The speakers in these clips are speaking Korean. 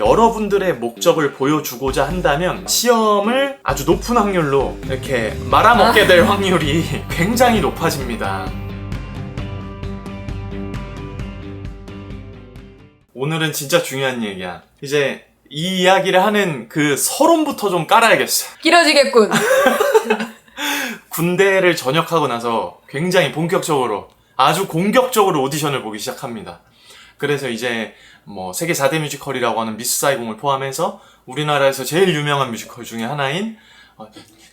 여러분들의 목적을 보여주고자 한다면 시험을 아주 높은 확률로 이렇게 말아먹게 될 확률이 굉장히 높아집니다. 오늘은 진짜 중요한 얘기야. 이제 이 이야기를 하는 그 서론부터 좀 깔아야겠어. 길어지겠군. 군대를 전역하고 나서 굉장히 본격적으로 아주 공격적으로 오디션을 보기 시작합니다. 그래서 이제 뭐 세계 4대 뮤지컬이라고 하는 미스 사이공을 포함해서 우리나라에서 제일 유명한 뮤지컬 중에 하나인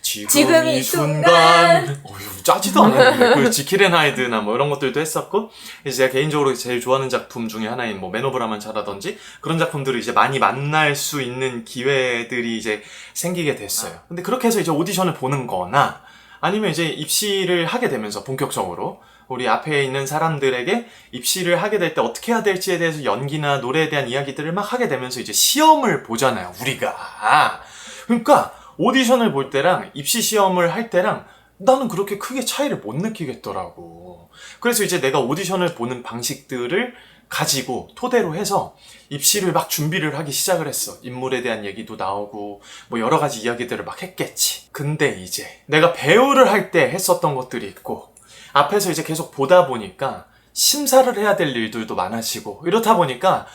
지금 이 순간 짜지도 않았는데 그 지킬 앤 하이드나 뭐 이런 것들도 했었고, 이제 제가 개인적으로 제일 좋아하는 작품 중에 하나인 뭐 맨 오브 라만차라든지 그런 작품들을 이제 많이 만날 수 있는 기회들이 이제 생기게 됐어요. 근데 그렇게 해서 이제 오디션을 보는 거나 아니면 이제 입시를 하게 되면서 본격적으로 우리 앞에 있는 사람들에게 입시를 하게 될 때 어떻게 해야 될지에 대해서 연기나 노래에 대한 이야기들을 막 하게 되면서 이제 시험을 보잖아요, 우리가. 그러니까 오디션을 볼 때랑 입시 시험을 할 때랑 나는 그렇게 크게 차이를 못 느끼겠더라고. 그래서 이제 내가 오디션을 보는 방식들을 가지고 토대로 해서 입시를 막 준비를 하기 시작을 했어. 인물에 대한 얘기도 나오고 뭐 여러 가지 이야기들을 막 했겠지. 근데 이제 내가 배우를 할 때 했었던 것들이 있고 앞에서 이제 계속 보다 보니까 심사를 해야 될 일들도 많아지고 이렇다 보니까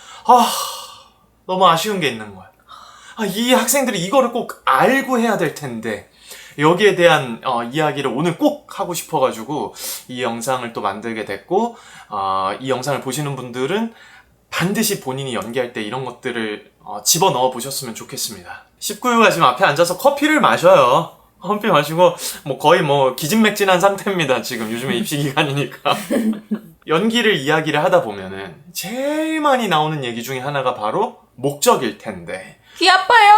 너무 아쉬운 게 있는 거야. 이 학생들이 이거를 꼭 알고 해야 될 텐데 여기에 대한 이야기를 오늘 꼭 하고 싶어가지고 이 영상을 또 만들게 됐고, 이 영상을 보시는 분들은 반드시 본인이 연기할 때 이런 것들을 집어넣어 보셨으면 좋겠습니다. 19유가 지금 앞에 앉아서 커피를 마셔요. 커피 마시고 뭐 거의 뭐 기진맥진한 상태입니다. 지금 요즘에 입시 기간이니까. 연기를 이야기를 하다 보면은 제일 많이 나오는 얘기 중에 하나가 바로 목적일 텐데, 귀 아파요.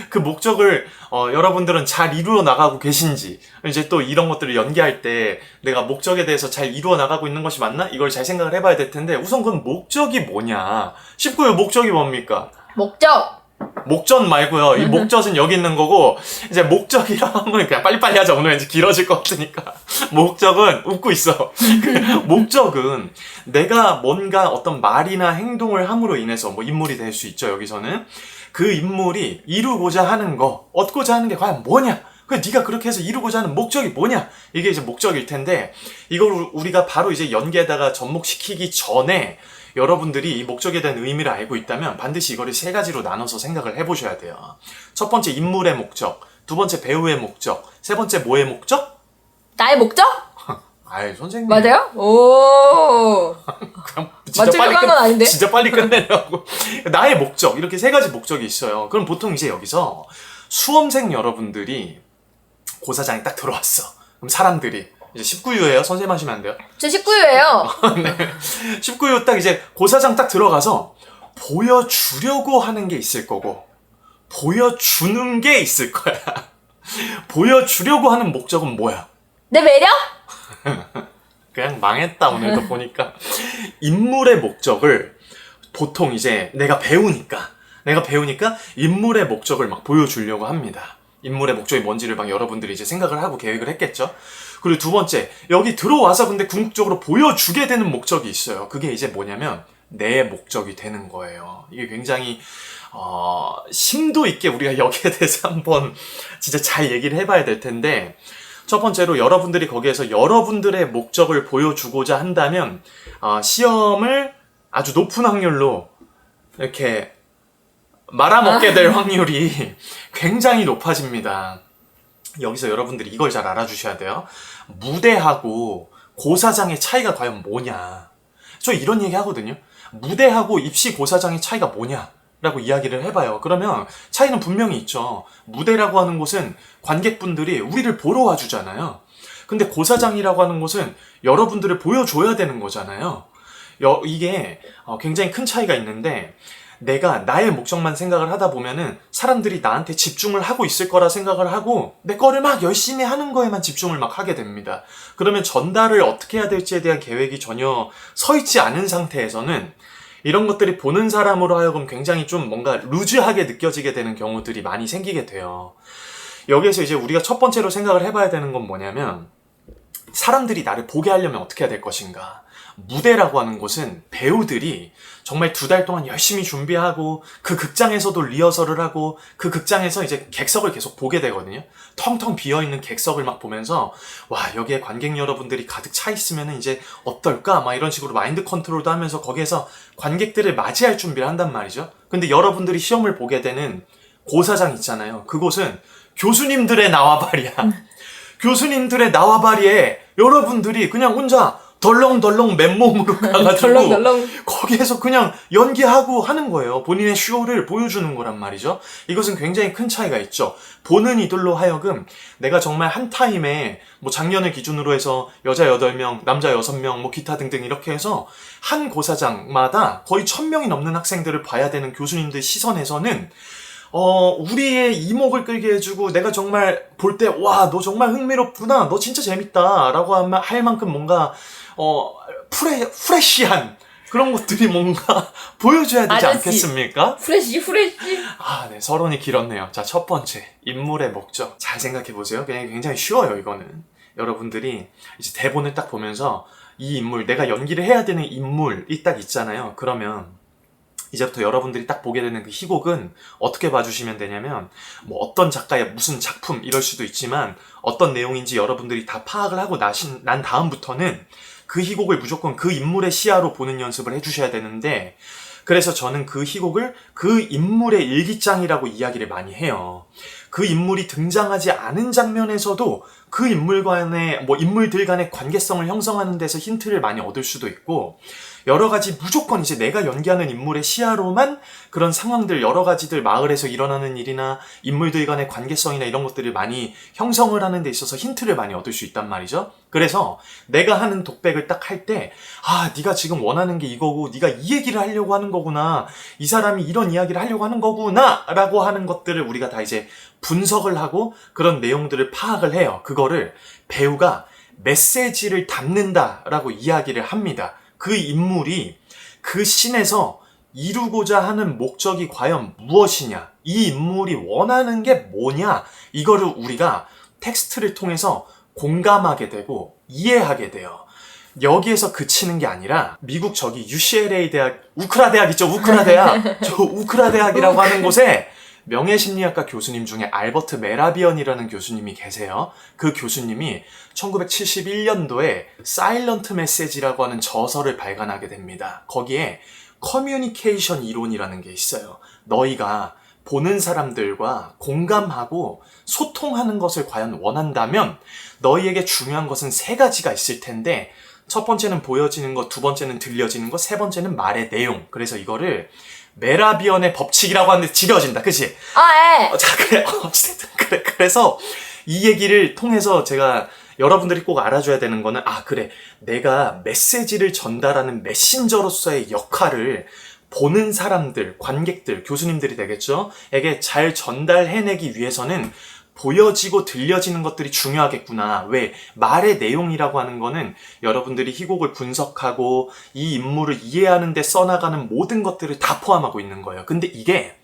그 목적을 여러분들은 잘 이루어 나가고 계신지, 이제 또 이런 것들을 연기할 때 내가 목적에 대해서 잘 이루어 나가고 있는 것이 맞나? 이걸 잘 생각을 해봐야 될 텐데, 우선 그건 목적이 뭐냐? 19요 목적이 뭡니까? 목적 말고요. 이 목적은 여기 있는 거고, 이제 목적이라 하면 그냥 빨리빨리 하자. 오늘 왠지 길어질 것 같으니까. 목적은 웃고 있어. 목적은 내가 뭔가 어떤 말이나 행동을 함으로 인해서 뭐 인물이 될 수 있죠. 여기서는 그 인물이 이루고자 하는 거, 얻고자 하는 게 과연 뭐냐? 네가 그렇게 해서 이루고자 하는 목적이 뭐냐? 이게 이제 목적일 텐데, 이걸 우리가 바로 이제 연기에다가 접목시키기 전에 여러분들이 이 목적에 대한 의미를 알고 있다면 반드시 이거를 세 가지로 나눠서 생각을 해보셔야 돼요. 첫 번째 인물의 목적, 두 번째 배우의 목적, 세 번째 뭐의 목적? 나의 목적? 선생님. 맞아요? 오. 그냥 진짜 맞추려고 한 건 아닌데? 진짜 빨리 끝내려고. 나의 목적, 이렇게 세 가지 목적이 있어요. 그럼 보통 이제 여기서 수험생 여러분들이 고사장에 딱 들어왔어. 그럼 사람들이 이제 19유예요. 선생님 하시면 안 돼요? 저 19유예요. 네. 19유 딱 이제 고사장 딱 들어가서 보여주려고 하는 게 있을 거고 보여주는 게 있을 거야. 보여주려고 하는 목적은 뭐야? 내 매력? 그냥 망했다 오늘도 보니까. 인물의 목적을 보통 이제 내가 배우니까 인물의 목적을 막 보여주려고 합니다. 인물의 목적이 뭔지를 막 여러분들이 이제 생각을 하고 계획을 했겠죠. 그리고 두 번째, 여기 들어와서 근데 궁극적으로 보여주게 되는 목적이 있어요. 그게 이제 뭐냐면 내 목적이 되는 거예요. 이게 굉장히 심도 있게 우리가 여기에 대해서 한번 진짜 잘 얘기를 해봐야 될 텐데, 첫 번째로 여러분들이 거기에서 여러분들의 목적을 보여주고자 한다면 시험을 아주 높은 확률로 이렇게 말아먹게 될 확률이 굉장히 높아집니다. 여기서 여러분들이 이걸 잘 알아주셔야 돼요. 무대하고 고사장의 차이가 과연 뭐냐? 저 이런 얘기 하거든요. 무대하고 입시 고사장의 차이가 뭐냐? 라고 이야기를 해봐요. 그러면 차이는 분명히 있죠. 무대라고 하는 곳은 관객분들이 우리를 보러 와주잖아요. 근데 고사장이라고 하는 곳은 여러분들을 보여줘야 되는 거잖아요. 이게 굉장히 큰 차이가 있는데, 내가 나의 목적만 생각을 하다 보면은 사람들이 나한테 집중을 하고 있을 거라 생각을 하고 내 거를 막 열심히 하는 거에만 집중을 막 하게 됩니다. 그러면 전달을 어떻게 해야 될지에 대한 계획이 전혀 서 있지 않은 상태에서는 이런 것들이 보는 사람으로 하여금 굉장히 좀 뭔가 루즈하게 느껴지게 되는 경우들이 많이 생기게 돼요. 여기에서 이제 우리가 첫 번째로 생각을 해봐야 되는 건 뭐냐면, 사람들이 나를 보게 하려면 어떻게 해야 될 것인가? 무대라고 하는 곳은 배우들이 정말 2달 동안 열심히 준비하고 그 극장에서도 리허설을 하고 그 극장에서 이제 객석을 계속 보게 되거든요. 텅텅 비어있는 객석을 막 보면서 와, 여기에 관객 여러분들이 가득 차 있으면 이제 어떨까? 막 이런 식으로 마인드 컨트롤도 하면서 거기에서 관객들을 맞이할 준비를 한단 말이죠. 근데 여러분들이 시험을 보게 되는 고사장 있잖아요. 그곳은 교수님들의 나와바리야. 교수님들의 나와바리에 여러분들이 그냥 혼자 덜렁덜렁 맨몸으로 가가지고 덜렁덜렁. 거기에서 그냥 연기하고 하는 거예요. 본인의 쇼를 보여주는 거란 말이죠. 이것은 굉장히 큰 차이가 있죠. 보는 이들로 하여금 내가 정말 한 타임에 뭐 작년을 기준으로 해서 여자 8명, 남자 6명, 뭐 기타 등등 이렇게 해서 한 고사장마다 거의 1000명이 넘는 학생들을 봐야 되는 교수님들 시선에서는 우리의 이목을 끌게 해주고 내가 정말 볼 때 와, 너 정말 흥미롭구나, 너 진짜 재밌다 라고 할 만큼 뭔가 프레시한 그런 것들이 뭔가 보여줘야 되지 아저씨. 않겠습니까? 후레쉬. 아, 네, 서론이 길었네요. 자, 첫 번째, 인물의 목적. 잘 생각해보세요. 그냥 굉장히 쉬워요, 이거는. 여러분들이 이제 대본을 딱 보면서 이 인물, 내가 연기를 해야 되는 인물이 딱 있잖아요. 그러면 이제부터 여러분들이 딱 보게 되는 그 희곡은 어떻게 봐주시면 되냐면 뭐 어떤 작가의 무슨 작품 이럴 수도 있지만 어떤 내용인지 여러분들이 다 파악을 하고 난 다음부터는 그 희곡을 무조건 그 인물의 시야로 보는 연습을 해주셔야 되는데, 그래서 저는 그 희곡을 그 인물의 일기장이라고 이야기를 많이 해요. 그 인물이 등장하지 않은 장면에서도 그 인물들 간의 관계성을 형성하는 데서 힌트를 많이 얻을 수도 있고, 여러 가지 무조건 이제 내가 연기하는 인물의 시야로만 그런 상황들, 여러 가지들, 마을에서 일어나는 일이나 인물들 간의 관계성이나 이런 것들을 많이 형성을 하는 데 있어서 힌트를 많이 얻을 수 있단 말이죠. 그래서 내가 하는 독백을 딱 할 때, 아, 네가 지금 원하는 게 이거고 네가 이 얘기를 하려고 하는 거구나, 이 사람이 이런 이야기를 하려고 하는 거구나 라고 하는 것들을 우리가 다 이제 분석을 하고 그런 내용들을 파악을 해요. 그거를 배우가 메시지를 담는다라고 이야기를 합니다. 그 인물이 그 씬에서 이루고자 하는 목적이 과연 무엇이냐, 이 인물이 원하는 게 뭐냐, 이거를 우리가 텍스트를 통해서 공감하게 되고 이해하게 돼요. 여기에서 그치는 게 아니라 미국 저기 UCLA 대학, 우크라 대학 있죠, 우크라 대학. 저 우크라 대학이라고 하는 곳에 명예심리학과 교수님 중에 알버트 메라비언이라는 교수님이 계세요. 그 교수님이 1971년도에 사일런트 메시지라고 하는 저서를 발간하게 됩니다. 거기에 커뮤니케이션 이론이라는 게 있어요. 너희가 보는 사람들과 공감하고 소통하는 것을 과연 원한다면 너희에게 중요한 것은 3가지가 있을 텐데, 첫 번째는 보여지는 것, 2번째는 들려지는 것, 3번째는 말의 내용. 그래서 이거를 메라비언의 법칙이라고 하는데 지겨워진다, 그치? 아, 예. 자, 그래. 어찌됐든 그래. 그래서 이 얘기를 통해서 제가 여러분들이 꼭 알아줘야 되는 거는, 아, 그래. 내가 메시지를 전달하는 메신저로서의 역할을 보는 사람들, 관객들, 교수님들이 되겠죠? 에게 잘 전달해내기 위해서는 보여지고 들려지는 것들이 중요하겠구나. 왜? 말의 내용이라고 하는 거는 여러분들이 희곡을 분석하고 이 인물을 이해하는 데 써나가는 모든 것들을 다 포함하고 있는 거예요. 근데 이게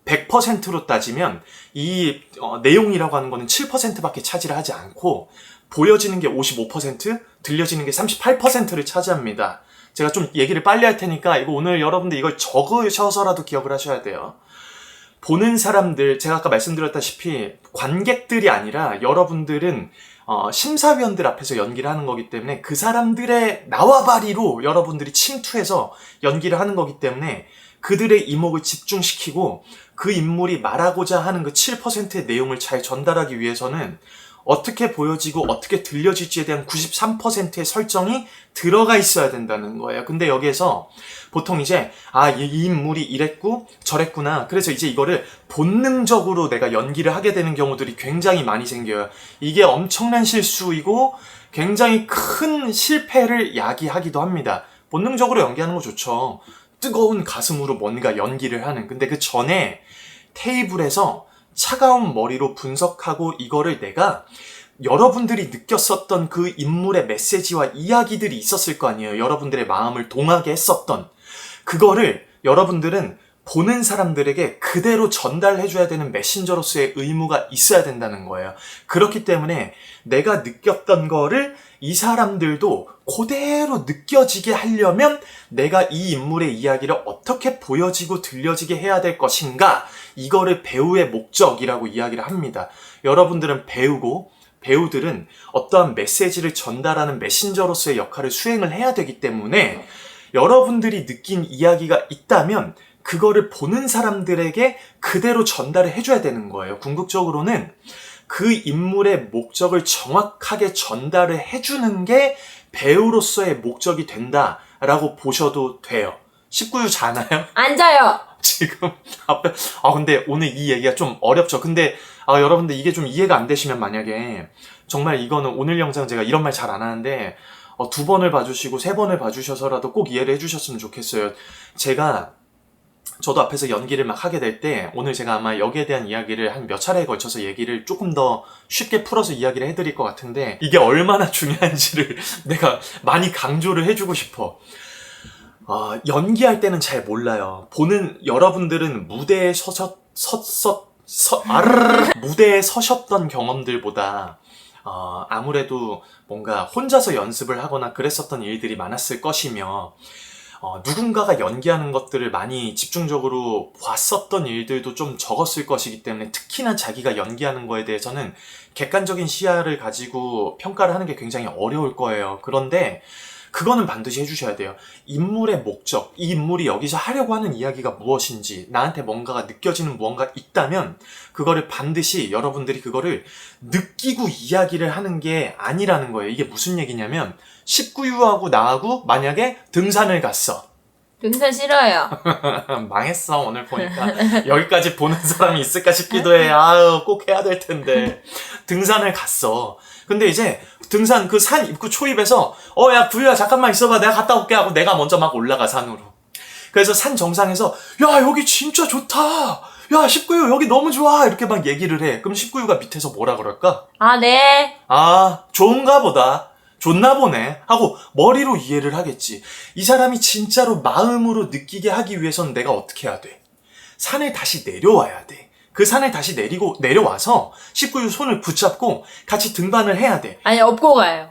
100%로 따지면 이 내용이라고 하는 거는 7%밖에 차지를 하지 않고 보여지는 게 55%, 들려지는 게 38%를 차지합니다. 제가 좀 얘기를 빨리 할 테니까 이거 오늘 여러분들 이걸 적으셔서라도 기억을 하셔야 돼요. 보는 사람들, 제가 아까 말씀드렸다시피 관객들이 아니라 여러분들은 심사위원들 앞에서 연기를 하는 거기 때문에 그 사람들의 나와바리로 여러분들이 침투해서 연기를 하는 거기 때문에 그들의 이목을 집중시키고 그 인물이 말하고자 하는 그 7%의 내용을 잘 전달하기 위해서는 어떻게 보여지고 어떻게 들려질지에 대한 93%의 설정이 들어가 있어야 된다는 거예요. 근데 여기에서 보통 이제 이 인물이 이랬고 저랬구나, 그래서 이제 이거를 본능적으로 내가 연기를 하게 되는 경우들이 굉장히 많이 생겨요. 이게 엄청난 실수이고 굉장히 큰 실패를 야기하기도 합니다. 본능적으로 연기하는 거 좋죠. 뜨거운 가슴으로 뭔가 연기를 하는. 근데 그 전에 테이블에서 차가운 머리로 분석하고 이거를 내가 여러분들이 느꼈었던 그 인물의 메시지와 이야기들이 있었을 거 아니에요. 여러분들의 마음을 동하게 했었던 그거를 여러분들은 보는 사람들에게 그대로 전달해줘야 되는 메신저로서의 의무가 있어야 된다는 거예요. 그렇기 때문에 내가 느꼈던 거를 이 사람들도 그대로 느껴지게 하려면 내가 이 인물의 이야기를 어떻게 보여지고 들려지게 해야 될 것인가, 이거를 배우의 목적이라고 이야기를 합니다. 여러분들은 배우들은 어떠한 메시지를 전달하는 메신저로서의 역할을 수행을 해야 되기 때문에 여러분들이 느낀 이야기가 있다면 그거를 보는 사람들에게 그대로 전달을 해줘야 되는 거예요. 궁극적으로는 그 인물의 목적을 정확하게 전달을 해주는 게 배우로서의 목적이 된다라고 보셔도 돼요. 19유 자나요? 앉아요. 지금 앞에 근데 오늘 이 얘기가 좀 어렵죠. 근데 여러분들 이게 좀 이해가 안 되시면 만약에 정말 이거는 오늘 영상 제가 이런 말 잘 안 하는데 2번을 봐주시고 3번을 봐주셔서라도 꼭 이해를 해주셨으면 좋겠어요. 저도 앞에서 연기를 막 하게 될 때 오늘 제가 아마 여기에 대한 이야기를 한 몇 차례에 걸쳐서 얘기를 조금 더 쉽게 풀어서 이야기를 해드릴 것 같은데 이게 얼마나 중요한지를 내가 많이 강조를 해주고 싶어. 연기할 때는 잘 몰라요. 보는 여러분들은 무대에 무대에 서셨던 경험들보다 아무래도 뭔가 혼자서 연습을 하거나 그랬었던 일들이 많았을 것이며 누군가가 연기하는 것들을 많이 집중적으로 봤었던 일들도 좀 적었을 것이기 때문에 특히나 자기가 연기하는 거에 대해서는 객관적인 시야를 가지고 평가를 하는 게 굉장히 어려울 거예요. 그런데 그거는 반드시 해주셔야 돼요. 인물의 목적, 이 인물이 여기서 하려고 하는 이야기가 무엇인지, 나한테 뭔가가 느껴지는 무언가 있다면 그거를 반드시 여러분들이 그거를 느끼고 이야기를 하는 게 아니라는 거예요. 이게 무슨 얘기냐면 19유하고 나하고 만약에 등산을 갔어. 등산 싫어요. 망했어. 오늘 보니까 여기까지 보는 사람이 있을까 싶기도 해. 꼭 해야 될 텐데. 등산을 갔어. 근데 이제 등산 그 산 입구 초입에서 야 구유야 잠깐만 있어봐, 내가 갔다 올게 하고 내가 먼저 막 올라가 산으로. 그래서 산 정상에서 야 여기 진짜 좋다, 야 19유 여기 너무 좋아, 이렇게 막 얘기를 해. 그럼 19유가 밑에서 뭐라 그럴까? 네. 좋은가 보다, 좋나 보네 하고 머리로 이해를 하겠지. 이 사람이 진짜로 마음으로 느끼게 하기 위해서는 내가 어떻게 해야 돼? 산을 다시 내려와야 돼. 그 산을 다시 내려와서 19유 손을 붙잡고 같이 등반을 해야 돼. 아니, 업고 가요.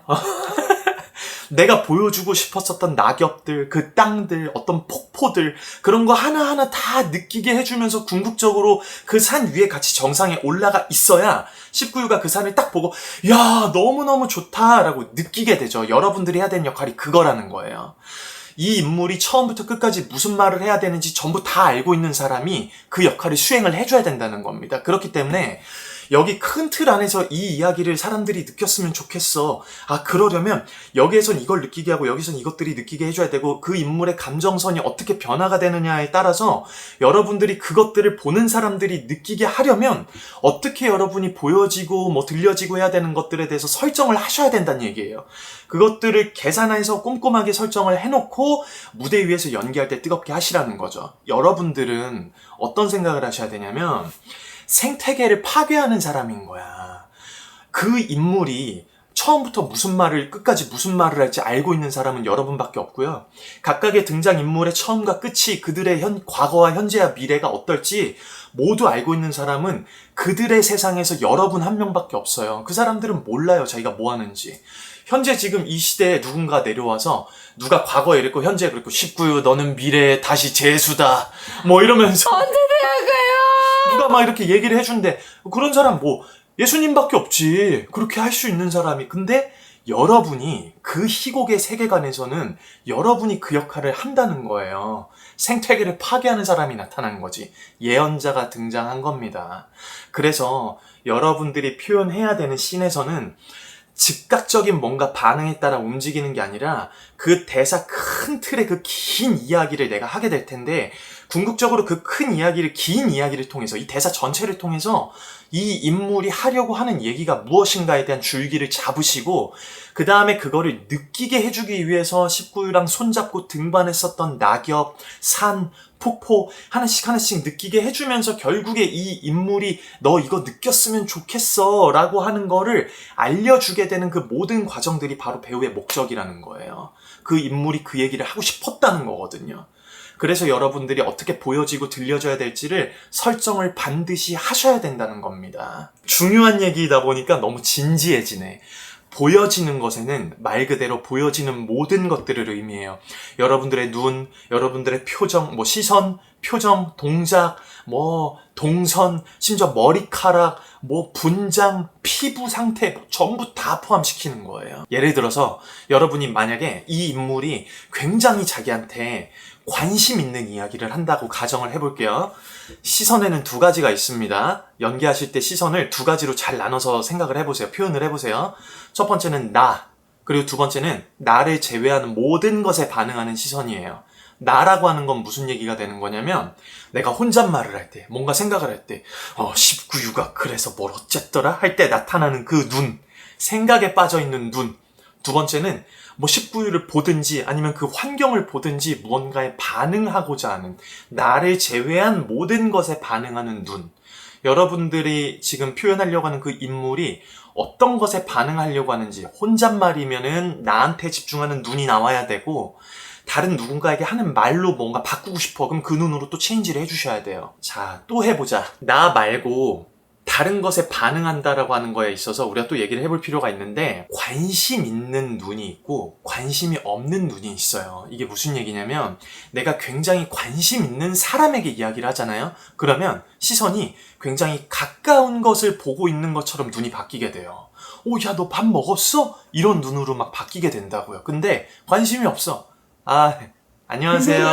내가 보여주고 싶었었던 낙엽들, 그 땅들, 어떤 폭포들, 그런 거 하나하나 다 느끼게 해주면서 궁극적으로 그 산 위에 같이 정상에 올라가 있어야 19유가 그 산을 딱 보고 야 너무너무 좋다라고 느끼게 되죠. 여러분들이 해야 되는 역할이 그거라는 거예요. 이 인물이 처음부터 끝까지 무슨 말을 해야 되는지 전부 다 알고 있는 사람이 그 역할을 수행을 해줘야 된다는 겁니다. 그렇기 때문에 여기 큰 틀 안에서 이 이야기를 사람들이 느꼈으면 좋겠어. 그러려면 여기에선 이걸 느끼게 하고 여기선 이것들이 느끼게 해줘야 되고 그 인물의 감정선이 어떻게 변화가 되느냐에 따라서 여러분들이 그것들을 보는 사람들이 느끼게 하려면 어떻게 여러분이 보여지고 들려지고 해야 되는 것들에 대해서 설정을 하셔야 된다는 얘기예요. 그것들을 계산해서 꼼꼼하게 설정을 해놓고 무대 위에서 연기할 때 뜨겁게 하시라는 거죠. 여러분들은 어떤 생각을 하셔야 되냐면 생태계를 파괴하는 사람인 거야. 그 인물이 처음부터 무슨 말을 끝까지 무슨 말을 할지 알고 있는 사람은 여러분밖에 없고요. 각각의 등장인물의 처음과 끝이 그들의 과거와 현재와 미래가 어떨지 모두 알고 있는 사람은 그들의 세상에서 여러분 한 명밖에 없어요. 그 사람들은 몰라요, 자기가 뭐 하는지. 현재 지금 이 시대에 누군가 내려와서 누가 과거에 이랬고 현재에 그랬고 19유 너는 미래에 다시 재수다 이러면서 언제 대학가요? 누가 막 이렇게 얘기를 해준대. 그런 사람 예수님밖에 없지. 그렇게 할 수 있는 사람이. 근데 여러분이 그 희곡의 세계관에서는 여러분이 그 역할을 한다는 거예요. 생태계를 파괴하는 사람이 나타난 거지. 예언자가 등장한 겁니다. 그래서 여러분들이 표현해야 되는 씬에서는 즉각적인 뭔가 반응에 따라 움직이는 게 아니라 그 대사 큰 틀의 그 긴 이야기를 내가 하게 될 텐데 궁극적으로 그 큰 이야기를, 긴 이야기를 통해서 이 대사 전체를 통해서 이 인물이 하려고 하는 얘기가 무엇인가에 대한 줄기를 잡으시고 그 다음에 그거를 느끼게 해주기 위해서 19유랑 손잡고 등반했었던 낙엽, 산, 폭포 하나씩 느끼게 해주면서 결국에 이 인물이 너 이거 느꼈으면 좋겠어 라고 하는 거를 알려주게 되는 그 모든 과정들이 바로 배우의 목적이라는 거예요. 그 인물이 그 얘기를 하고 싶었다는 거거든요. 그래서 여러분들이 어떻게 보여지고 들려져야 될지를 설정을 반드시 하셔야 된다는 겁니다. 중요한 얘기이다 보니까 너무 진지해지네. 보여지는 것에는 말 그대로 보여지는 모든 것들을 의미해요. 여러분들의 눈, 여러분들의 표정, 시선, 표정, 동작, 동선, 심지어 머리카락, 분장, 피부 상태 전부 다 포함시키는 거예요. 예를 들어서 여러분이 만약에 이 인물이 굉장히 자기한테 관심 있는 이야기를 한다고 가정을 해볼게요. 시선에는 두 가지가 있습니다. 연기하실 때 시선을 두 가지로 잘 나눠서 생각을 해보세요. 표현을 해보세요. 첫 번째는 나, 그리고 두 번째는 나를 제외하는 모든 것에 반응하는 시선이에요. 나라고 하는 건 무슨 얘기가 되는 거냐면 내가 혼잣말을 할 때, 뭔가 생각을 할 때 19유가 그래서 뭘 어쨌더라 할 때 나타나는 그 눈, 생각에 빠져있는 눈. 두 번째는 19유를 보든지 아니면 그 환경을 보든지 무언가에 반응하고자 하는, 나를 제외한 모든 것에 반응하는 눈. 여러분들이 지금 표현하려고 하는 그 인물이 어떤 것에 반응하려고 하는지, 혼잣말이면은 나한테 집중하는 눈이 나와야 되고, 다른 누군가에게 하는 말로 뭔가 바꾸고 싶어. 그럼 그 눈으로 또 체인지를 해주셔야 돼요. 자, 또 해보자. 나 말고 다른 것에 반응한다라고 하는 거에 있어서 우리가 또 얘기를 해볼 필요가 있는데, 관심 있는 눈이 있고 관심이 없는 눈이 있어요. 이게 무슨 얘기냐면 내가 굉장히 관심 있는 사람에게 이야기를 하잖아요. 그러면 시선이 굉장히 가까운 것을 보고 있는 것처럼 눈이 바뀌게 돼요. 야, 너 밥 먹었어? 이런 눈으로 막 바뀌게 된다고요. 근데 관심이 없어. 안녕하세요.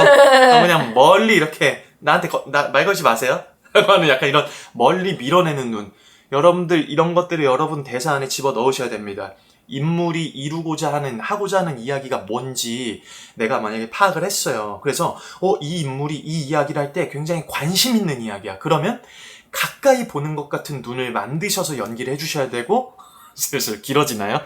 그냥 멀리 이렇게 나한테 말 걸지 마세요. 라고 하는 약간 이런 멀리 밀어내는 눈. 여러분들 이런 것들을 여러분 대사 안에 집어 넣으셔야 됩니다. 인물이 하고자 하는 이야기가 뭔지 내가 만약에 파악을 했어요. 그래서 이 인물이 이 이야기를 할 때 굉장히 관심 있는 이야기야. 그러면 가까이 보는 것 같은 눈을 만드셔서 연기를 해주셔야 되고, 슬슬 길어지나요?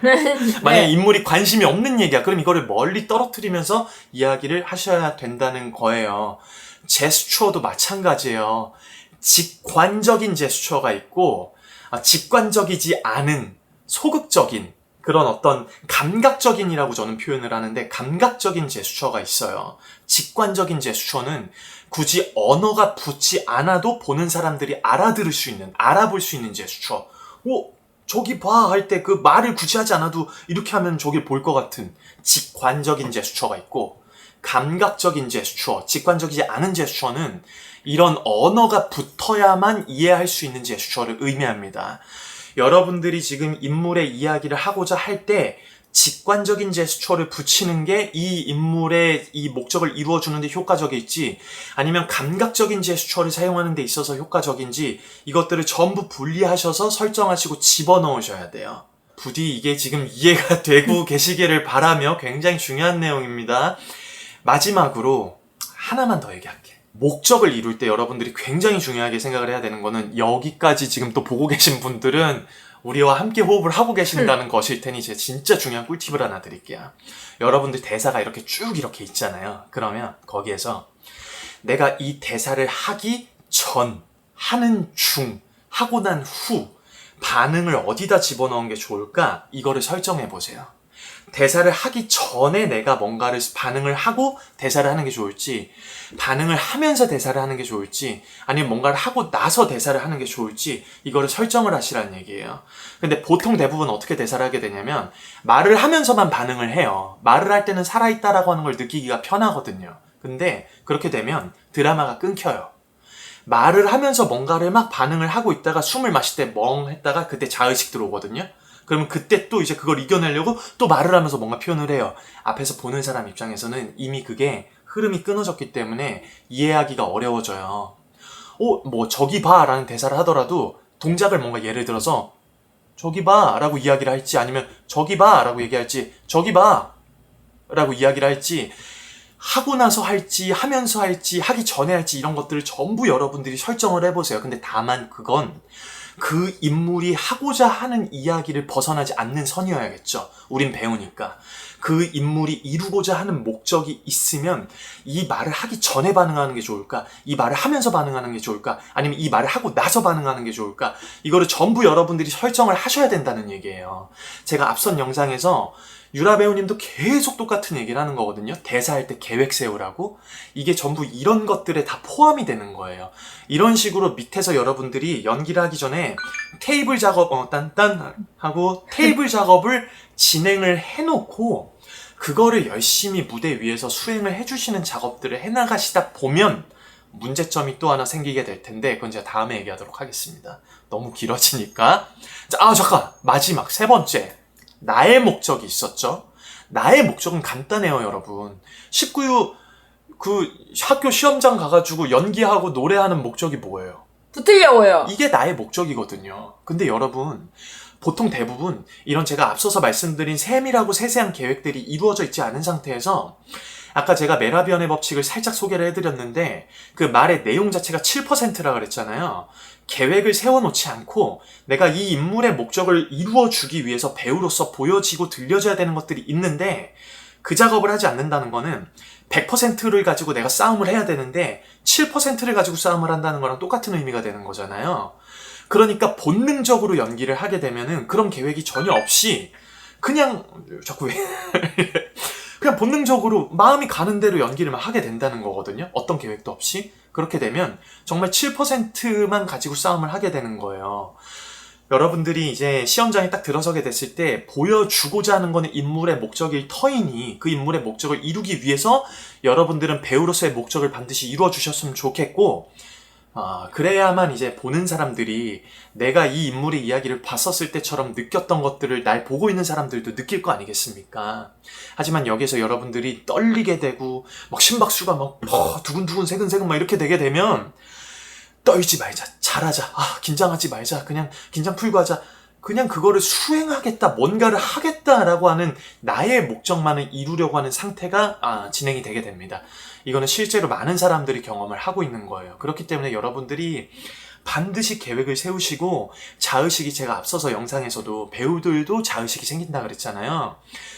만약에 인물이 관심이 없는 얘기야. 그럼 이거를 멀리 떨어뜨리면서 이야기를 하셔야 된다는 거예요. 제스처도 마찬가지예요. 직관적인 제스처가 있고, 직관적이지 않은 소극적인 그런 어떤 감각적인이라고 저는 표현을 하는데, 감각적인 제스처가 있어요. 직관적인 제스처는 굳이 언어가 붙지 않아도 보는 사람들이 알아볼 수 있는 제스처. 저기 봐 할 때 그 말을 굳이 하지 않아도 이렇게 하면 저길 볼 것 같은 직관적인 제스처가 있고, 감각적인 제스처, 직관적이지 않은 제스처는 이런 언어가 붙어야만 이해할 수 있는 제스처를 의미합니다. 여러분들이 지금 인물의 이야기를 하고자 할 때 직관적인 제스처를 붙이는 게 이 인물의 이 목적을 이루어주는 데 효과적일지, 아니면 감각적인 제스처를 사용하는 데 있어서 효과적인지, 이것들을 전부 분리하셔서 설정하시고 집어넣으셔야 돼요. 부디 이게 지금 이해가 되고 계시기를 바라며 굉장히 중요한 내용입니다. 마지막으로 하나만 더 얘기할게. 목적을 이룰 때 여러분들이 굉장히 중요하게 생각을 해야 되는 거는, 여기까지 지금 또 보고 계신 분들은 우리와 함께 호흡을 하고 계신다는 것일 테니 제가 진짜 중요한 꿀팁을 하나 드릴게요. 여러분들 대사가 이렇게 쭉 이렇게 있잖아요. 그러면 거기에서 내가 이 대사를 하기 전, 하는 중, 하고 난 후 반응을 어디다 집어넣은 게 좋을까? 이거를 설정해 보세요. 대사를 하기 전에 내가 뭔가를 반응을 하고 대사를 하는 게 좋을지, 반응을 하면서 대사를 하는 게 좋을지, 아니면 뭔가를 하고 나서 대사를 하는 게 좋을지, 이거를 설정을 하시라는 얘기예요. 근데 보통 대부분 어떻게 대사를 하게 되냐면 말을 하면서만 반응을 해요. 말을 할 때는 살아있다라고 하는 걸 느끼기가 편하거든요. 근데 그렇게 되면 드라마가 끊겨요. 말을 하면서 뭔가를 막 반응을 하고 있다가 숨을 마실 때 멍 했다가 그때 자의식 들어오거든요. 그러면 그때 또 이제 그걸 이겨내려고 또 말을 하면서 뭔가 표현을 해요. 앞에서 보는 사람 입장에서는 이미 그게 흐름이 끊어졌기 때문에 이해하기가 어려워져요. 저기 봐 라는 대사를 하더라도 동작을 뭔가 예를 들어서 저기 봐 라고 이야기를 할지, 아니면 저기 봐 라고 얘기할지, 저기 봐 라고 이야기를 할지, 하고 나서 할지, 하면서 할지, 하기 전에 할지, 이런 것들을 전부 여러분들이 설정을 해보세요. 근데 다만 그건 그 인물이 하고자 하는 이야기를 벗어나지 않는 선이어야겠죠. 우린 배우니까. 그 인물이 이루고자 하는 목적이 있으면 이 말을 하기 전에 반응하는 게 좋을까? 이 말을 하면서 반응하는 게 좋을까? 아니면 이 말을 하고 나서 반응하는 게 좋을까? 이거를 전부 여러분들이 설정을 하셔야 된다는 얘기예요. 제가 앞선 영상에서 유라 배우님도 계속 똑같은 얘기를 하는 거거든요. 대사할 때 계획 세우라고. 이게 전부 이런 것들에 다 포함이 되는 거예요. 이런 식으로 밑에서 여러분들이 연기를 하기 전에 테이블 작업, 딴딴 하고 테이블 작업을 진행을 해놓고 그거를 열심히 무대 위에서 수행을 해주시는 작업들을 해나가시다 보면 문제점이 또 하나 생기게 될 텐데 그건 제가 다음에 얘기하도록 하겠습니다. 너무 길어지니까. 자, 잠깐! 마지막 세 번째. 나의 목적이 있었죠. 나의 목적은 간단해요, 여러분. 19유 그 학교 시험장 가가지고 연기하고 노래하는 목적이 뭐예요? 붙으려고요. 이게 나의 목적이거든요. 근데 여러분, 보통 대부분 이런 제가 앞서서 말씀드린 세밀하고 세세한 계획들이 이루어져 있지 않은 상태에서 아까 제가 메라비언의 법칙을 살짝 소개를 해드렸는데 그 말의 내용 자체가 7%라 그랬잖아요. 계획을 세워놓지 않고 내가 이 인물의 목적을 이루어주기 위해서 배우로서 보여지고 들려줘야 되는 것들이 있는데 그 작업을 하지 않는다는 거는 100%를 가지고 내가 싸움을 해야 되는데 7%를 가지고 싸움을 한다는 거랑 똑같은 의미가 되는 거잖아요. 그러니까 본능적으로 연기를 하게 되면은 그런 계획이 전혀 없이 그냥 자꾸 그냥 본능적으로 마음이 가는 대로 연기를 막 하게 된다는 거거든요. 어떤 계획도 없이. 그렇게 되면 정말 7%만 가지고 싸움을 하게 되는 거예요. 여러분들이 이제 시험장에 딱 들어서게 됐을 때 보여주고자 하는 거는 인물의 목적일 터이니 그 인물의 목적을 이루기 위해서 여러분들은 배우로서의 목적을 반드시 이루어 주셨으면 좋겠고 그래야만 이제 보는 사람들이 내가 이 인물의 이야기를 봤었을 때처럼 느꼈던 것들을 날 보고 있는 사람들도 느낄 거 아니겠습니까? 하지만 여기서 여러분들이 떨리게 되고 막 심박수가 막 두근두근 세근세근 막 이렇게 되게 되면 떨지 말자, 잘하자, 긴장하지 말자, 그냥 긴장 풀고 하자, 그냥 그거를 수행하겠다, 뭔가를 하겠다라고 하는 나의 목적만을 이루려고 하는 상태가 진행이 되게 됩니다. 이거는 실제로 많은 사람들이 경험을 하고 있는 거예요. 그렇기 때문에 여러분들이 반드시 계획을 세우시고 자의식이 제가 앞서서 영상에서도 배우들도 자의식이 생긴다 그랬잖아요.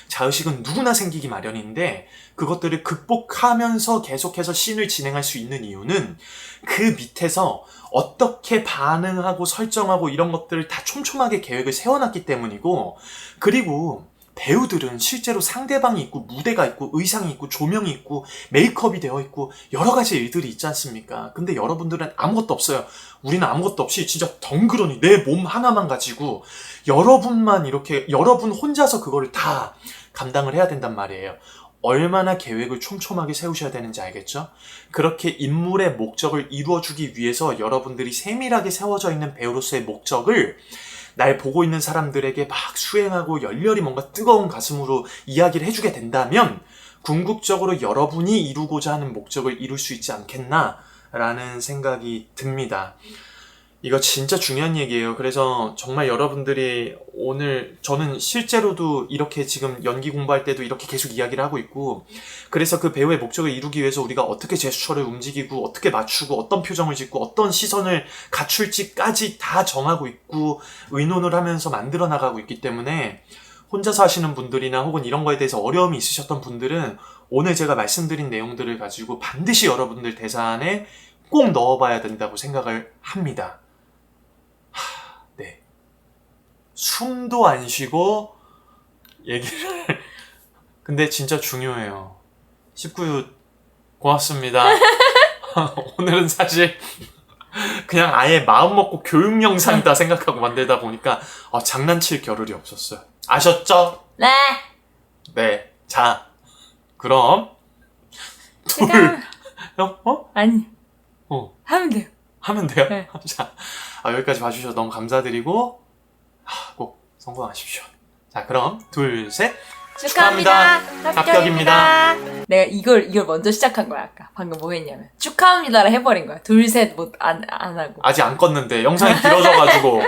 자의식은 누구나 생기기 마련인데 그것들을 극복하면서 계속해서 씬을 진행할 수 있는 이유는 그 밑에서 어떻게 반응하고 설정하고 이런 것들을 다 촘촘하게 계획을 세워놨기 때문이고 그리고 배우들은 실제로 상대방이 있고 무대가 있고 의상이 있고 조명이 있고 메이크업이 되어 있고 여러 가지 일들이 있지 않습니까? 근데 여러분들은 아무것도 없어요. 우리는 아무것도 없이 진짜 덩그러니 내 몸 하나만 가지고 여러분만 이렇게 여러분 혼자서 그거를 다 감당을 해야 된단 말이에요. 얼마나 계획을 촘촘하게 세우셔야 되는지 알겠죠? 그렇게 인물의 목적을 이루어주기 위해서 여러분들이 세밀하게 세워져 있는 배우로서의 목적을 날 보고 있는 사람들에게 막 수행하고 열렬히 뭔가 뜨거운 가슴으로 이야기를 해주게 된다면 궁극적으로 여러분이 이루고자 하는 목적을 이룰 수 있지 않겠나라는 생각이 듭니다. 이거 진짜 중요한 얘기예요. 그래서 정말 여러분들이 오늘 저는 실제로도 이렇게 지금 연기 공부할 때도 이렇게 계속 이야기를 하고 있고 그래서 그 배우의 목적을 이루기 위해서 우리가 어떻게 제스처를 움직이고 어떻게 맞추고 어떤 표정을 짓고 어떤 시선을 갖출지까지 다 정하고 있고 의논을 하면서 만들어 나가고 있기 때문에 혼자서 하시는 분들이나 혹은 이런 거에 대해서 어려움이 있으셨던 분들은 오늘 제가 말씀드린 내용들을 가지고 반드시 여러분들 대사 안에 꼭 넣어봐야 된다고 생각을 합니다. 네. 숨도 안 쉬고 얘기를 근데 진짜 중요해요. 19유 고맙습니다. 오늘은 사실 그냥 아예 마음 먹고 교육 영상이다 생각하고 만들다 보니까 장난칠 겨를이 없었어요. 아셨죠? 네. 네. 자, 그럼 제가 아니 하면 돼요. 하면 돼요? 네. 자, 여기까지 봐주셔서 너무 감사드리고 꼭 성공하십시오. 자, 그럼 둘, 셋. 축하합니다. 합격입니다. 내가 이걸 먼저 시작한 거야 아까. 방금 뭐 했냐면 축하합니다를 해버린 거야. 둘, 셋 못 안 하고. 아직 안 껐는데 영상이 길어져가지고